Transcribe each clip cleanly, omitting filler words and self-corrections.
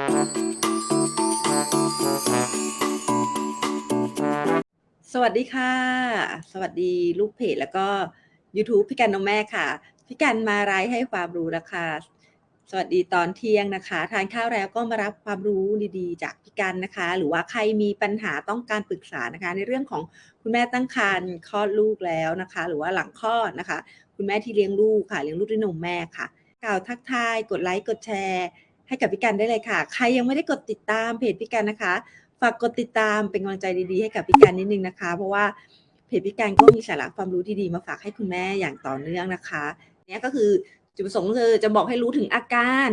สวัสดีค่ะ สวัสดีลูกเพจแล้วก็ยูทูบพี่กันนมแม่ค่ะ พี่กันมาไลฟ์ให้ความรู้แล้วค่ะ สวัสดีตอนเที่ยงนะคะ ทานข้าวแล้วก็มารับความรู้ดีๆจากพี่กันนะคะ หรือว่าใครมีปัญหาต้องการปรึกษานะคะ ในเรื่องของคุณแม่ตั้งครรภ์คลอดลูกแล้วนะคะ หรือว่าหลังคลอดนะคะ คุณแม่ที่เลี้ยงลูกค่ะ เลี้ยงลูกด้วยนมแม่ค่ะกล่าวทักทายกดไลค์กดแชร์ให้กับพี่กันได้เลยค่ะ ใครยังไม่ได้กดติดตามเพจพี่กันนะคะ ฝากกดติดตามเป็นกำลังใจดีๆให้กับพี่กันนิดนึงนะคะเพราะว่าเพจพี่กันก็มีสาระความรู้ที่ดีมาฝากให้คุณแม่อย่างต่อเนื่องนะคะเนี่ยก็คือจุดประสงค์คือจะบอกให้รู้ถึงอาการ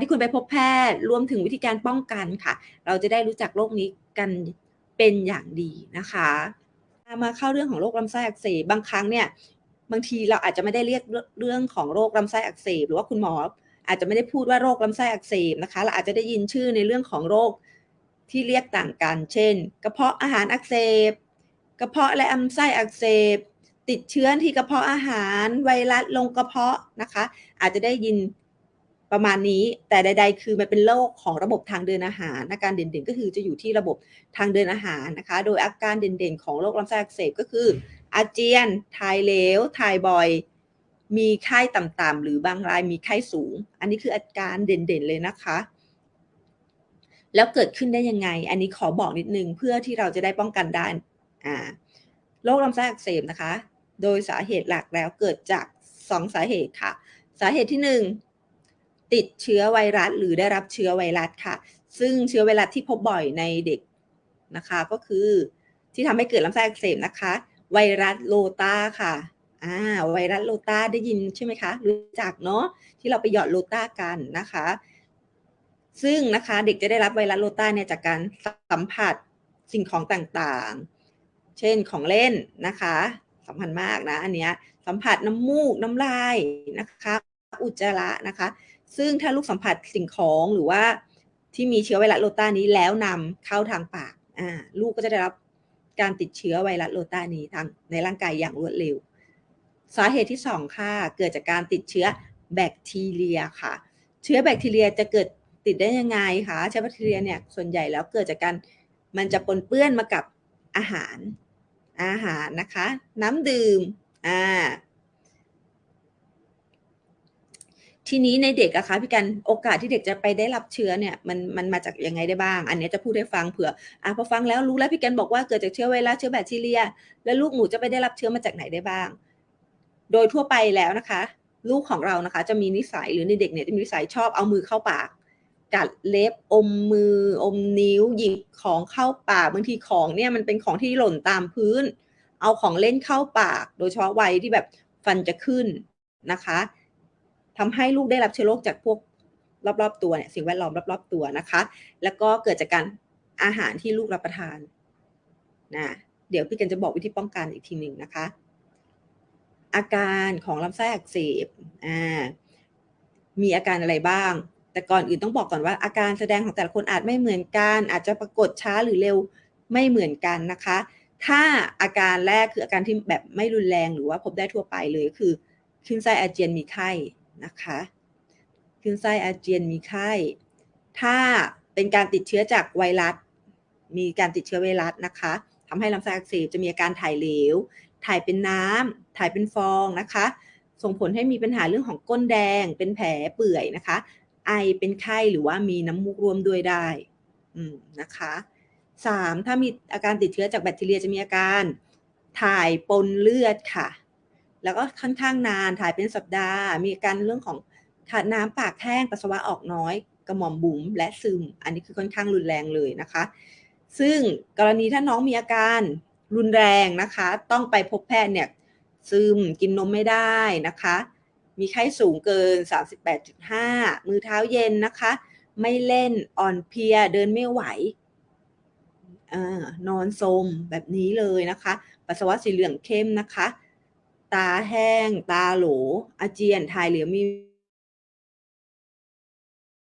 ที่คุณไปพบแพทย์รวมถึงวิธีการป้องกันค่ะเราจะได้รู้จักโรคนี้กันเป็นอย่างดีนะคะมาเข้าเรื่องของโรคลำไส้อักเสบบางครั้งเนี่ยบางทีเราอาจจะไม่ได้เรียกเรื่องของโรคลำไส้อักเสบหรือว่าคุณหมออาจจะไม่ได้พูดว่าโรคลำไส้อักเสบนะคะเราอาจจะได้ยินชื่อในเรื่องของโรคที่เรียกต่างกันเช่นกระเพาะอาหารอักเสบกระเพาะและลำไส้อักเสบติดเชื้อที่กระเพาะอาหารไวรัสลงกระเพาะนะคะอาจจะได้ยินประมาณนี้แต่ใดๆคือมันเป็นโรคของระบบทางเดินอาหารอาการเด่นๆก็คือจะอยู่ที่ระบบทางเดินอาหารนะคะโดยอาการเด่นๆของโรคลำไส้อักเสบก็คืออาเจียนถ่ายเหลวถ่ายบ่อยมีไข้ต่ำๆหรือบางรายมีไข้สูงอันนี้คืออาการเด่นๆเลยนะคะแล้วเกิดขึ้นได้ยังไงอันนี้ขอบอกนิดนึงเพื่อที่เราจะได้ป้องกันได้โรคลำไส้อักเสบนะคะโดยสาเหตุหลักแล้วเกิดจาก2สาเหตุค่ะสาเหตุที่1ติดเชื้อไวรัสหรือได้รับเชื้อไวรัสค่ะซึ่งเชื้อไวรัสที่พบบ่อยในเด็กนะคะก็คือที่ทำให้เกิดลำไส้อักเสบนะคะไวรัสโรตาค่ะไวรัสโรตาได้ยินใช่ไหมคะรู้จักเนาะที่เราไปหยอดโรตากันนะคะซึ่งนะคะเด็กจะได้รับไวรัสโรตาเนี่ยจากการสัมผัสสิ่งของต่างๆเช่นของเล่นนะคะสำคัญมากนะอันเนี้ยสัมผัสน้ำมูกน้ำลายนะคะอุจจาระนะคะซึ่งถ้าลูกสัมผัสสิ่งของหรือว่าที่มีเชื้อไวรัสโรตานี้แล้วนำเข้าทางปากลูกก็จะได้รับการติดเชื้อไวรัสโรตานี้ทางในร่างกายอย่างรวดเร็วสาเหตุที่2ค่ะเกิดจากการติดเชื้อแบคทีเรียค่ะเชื้อแบคทีเรียจะเกิดติดได้ยังไงคะเชื้อแบคทีเรียเนี่ยส่วนใหญ่แล้วเกิดจากการมันจะปนเปื้อนมากับอาหารนะคะน้ำดื่มทีนี้ในเด็กอะคะพี่กันโอกาสที่เด็กจะไปได้รับเชื้อเนี่ยมันมาจากยังไงได้บ้างอันนี้จะพูดให้ฟังเผื่อพอฟังแล้วรู้แล้วพี่กันบอกว่าเกิดจากเชื้อไวรัสเชื้อแบคทีเรียแล้วลูกหนูจะไปได้รับเชื้อมาจากไหนได้บ้างโดยทั่วไปแล้วนะคะลูกของเรานะคะจะมีนิสัยหรือในเด็กเนี่ยจะมีนิสัยชอบเอามือเข้าปากกัดเล็บอมมืออมนิ้วหยิบของเข้าปากบางทีของเนี่ยมันเป็นของที่หล่นตามพื้นเอาของเล่นเข้าปากโดยเฉพาะวัยที่แบบฟันจะขึ้นนะคะทำให้ลูกได้รับเชื้อโรคจากพวกรอบๆตัวเนี่ยสิ่งแวดล้อมรอบๆตัวนะคะแล้วก็เกิดจากการอาหารที่ลูกรับประทานนะเดี๋ยวพี่กันจะบอกวิธีป้องกันอีกทีหนึ่งนะคะอาการของลำไส้อักเสบมีอาการอะไรบ้างแต่ก่อนอื่นต้องบอกก่อนว่าอาการแสดงของแต่ละคนอาจไม่เหมือนกันอาจจะปรากฏช้าหรือเร็วไม่เหมือนกันนะคะถ้าอาการแรกคืออาการที่แบบไม่รุนแรงหรือว่าพบได้ทั่วไปเลยคือคลื่นไส้อาเจียนมีไข้นะคะคลื่นไส้อาเจียนมีไข้ถ้าเป็นการติดเชื้อจากไวรัสมีการติดเชื้อไวรัสนะคะทำให้ลำไส้อักเสบจะมีอาการถ่ายเหลวถ่ายเป็นน้ำถ่ายเป็นฟองนะคะส่งผลให้มีปัญหาเรื่องของก้นแดงเป็นแผลเปื่อยนะคะไอเป็นไข้หรือว่ามีน้ำมูกร่วมด้วยได้นะคะ3ถ้ามีอาการติดเชื้อจากแบคทีเรียจะมีอาการถ่ายปนเลือดค่ะแล้วก็ค่อนข้างนานถ่ายเป็นสัปดาห์มีอาการเรื่องของขาดน้ำปากแห้งปัสสาวะออกน้อยกระหม่อมบุ๋มและซึมอันนี้คือค่อนข้างรุนแรงเลยนะคะซึ่งกรณีถ้าน้องมีอาการรุนแรงนะคะต้องไปพบแพทย์เนี่ยซึมกินนมไม่ได้นะคะมีไข้สูงเกิน 38.5 มือเท้าเย็นนะคะไม่เล่นอ่อนเพลียเดินไม่ไหวนอนสมแบบนี้เลยนะคะปัสสาวะสีเหลืองเข้มนะคะตาแห้งตาโหลอาเจียนถ่ายเหลวมี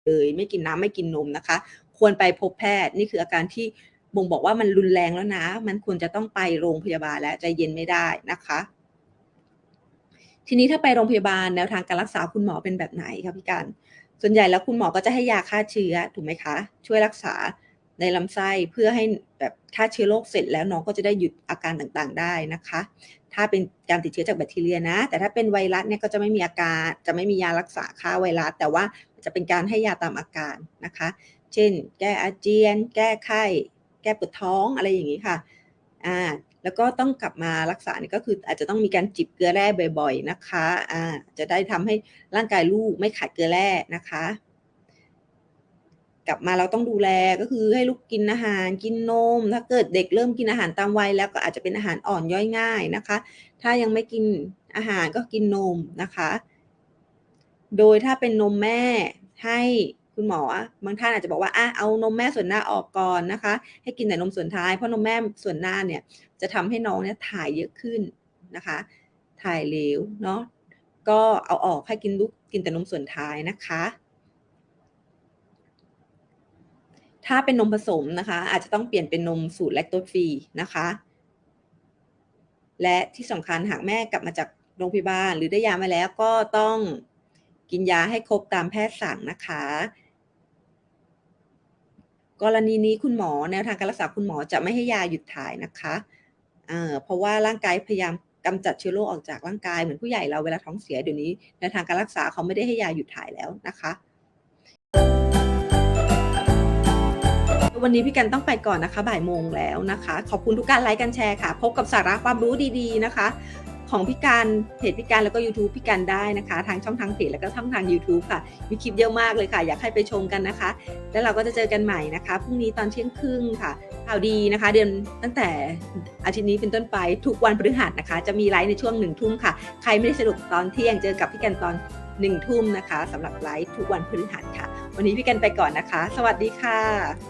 เลยไม่กินน้ำไม่กินนมนะคะควรไปพบแพทย์นี่คืออาการที่บ่งบอกว่ามันรุนแรงแล้วนะมันควรจะต้องไปโรงพยาบาลแล้วใจเย็นไม่ได้นะคะทีนี้ถ้าไปโรงพยาบาลแนวทางการรักษาคุณหมอเป็นแบบไหนคะพี่กัน ส่วนใหญ่แล้วคุณหมอก็จะให้ยาฆ่าเชื้อถูกไหมคะช่วยรักษาในลำไส้เพื่อให้แบบฆ่าเชื้อโรคเสร็จแล้วน้องก็จะได้หยุดอาการต่างๆได้นะคะถ้าเป็นการติดเชื้อจากแบคทีเรียนะแต่ถ้าเป็นไวรัสเนี่ยก็จะไม่มีอาการจะไม่มียารักษาฆ่าไวรัสแต่ว่าจะเป็นการให้ยาตามอาการนะคะเช่นแก้อาเจียนแก้ไข้แก้ปวดท้องอะไรอย่างนี้ค่ะแล้วก็ต้องกลับมารักษาเนี่ยก็คืออาจจะต้องมีการจิบเกลือแร่บ่อยๆนะคะจะได้ทำให้ร่างกายลูกไม่ขาดเกลือแร่นะคะกลับมาเราต้องดูแลก็คือให้ลูกกินอาหารกินนมถ้าเกิดเด็กเริ่มกินอาหารตามวัยแล้วก็อาจจะเป็นอาหารอ่อนย่อยง่ายนะคะถ้ายังไม่กินอาหารก็กินนมนะคะโดยถ้าเป็นนมแม่ให้คุณหมอบางท่านอาจจะบอกว่าเอานมแม่ส่วนหน้าออกก่อนนะคะให้กินแต่นมส่วนท้ายเพราะนมแม่ส่วนหน้าเนี่ยจะทำให้น้องเนี่ยถ่ายเยอะขึ้นนะคะถ่ายเหลวเนาะก็เอาออกให้ลูกกินแต่นมส่วนท้ายนะคะถ้าเป็นนมผสมนะคะอาจจะต้องเปลี่ยนเป็นนมสูตรแลคโตสฟรีนะคะและที่สำคัญหากแม่กลับมาจากโรงพยาบาลหรือได้ยามาแล้วก็ต้องกินยาให้ครบตามแพทย์สั่งนะคะกรณีนี้คุณหมอแนวทางการรักษาคุณหมอจะไม่ให้ยาหยุดถ่ายนะคะเพราะว่าร่างกายพยายามกำจัดเชื้อโรคออกจากร่างกายเหมือนผู้ใหญ่เราเวลาท้องเสียเดี๋ยวนี้แนวทางการรักษาเขาไม่ได้ให้ยาหยุดถ่ายแล้วนะคะวันนี้พี่กันต้องไปก่อนนะคะบ่ายโมงแล้วนะคะขอบคุณทุกการไลค์กันแชร์ค่ะพบกับสาระความรู้ดีๆนะคะของพี่การเพจพี่การแล้วก็ YouTube พี่การได้นะคะทางช่องทางเพจแล้วก็ช่องทาง YouTube ค่ะมีคลิปเยอะมากเลยค่ะอยากให้ไปชมกันนะคะแล้วเราก็จะเจอกันใหม่นะคะพรุ่งนี้ตอนเที่ยงครึ่งค่ะข่าวดีนะคะเดือนตั้งแต่อาทิตย์นี้เป็นต้นไปทุกวันพฤหัสนะคะจะมีไลฟ์ในช่วง1 ทุ่มค่ะใครไม่ได้สะดวกตอนเที่ยงเจอกับพี่กันตอน1 ทุ่มนะคะสำหรับไลฟ์ทุกวันพฤหัสค่ะวันนี้พี่กันไปก่อนนะคะสวัสดีค่ะ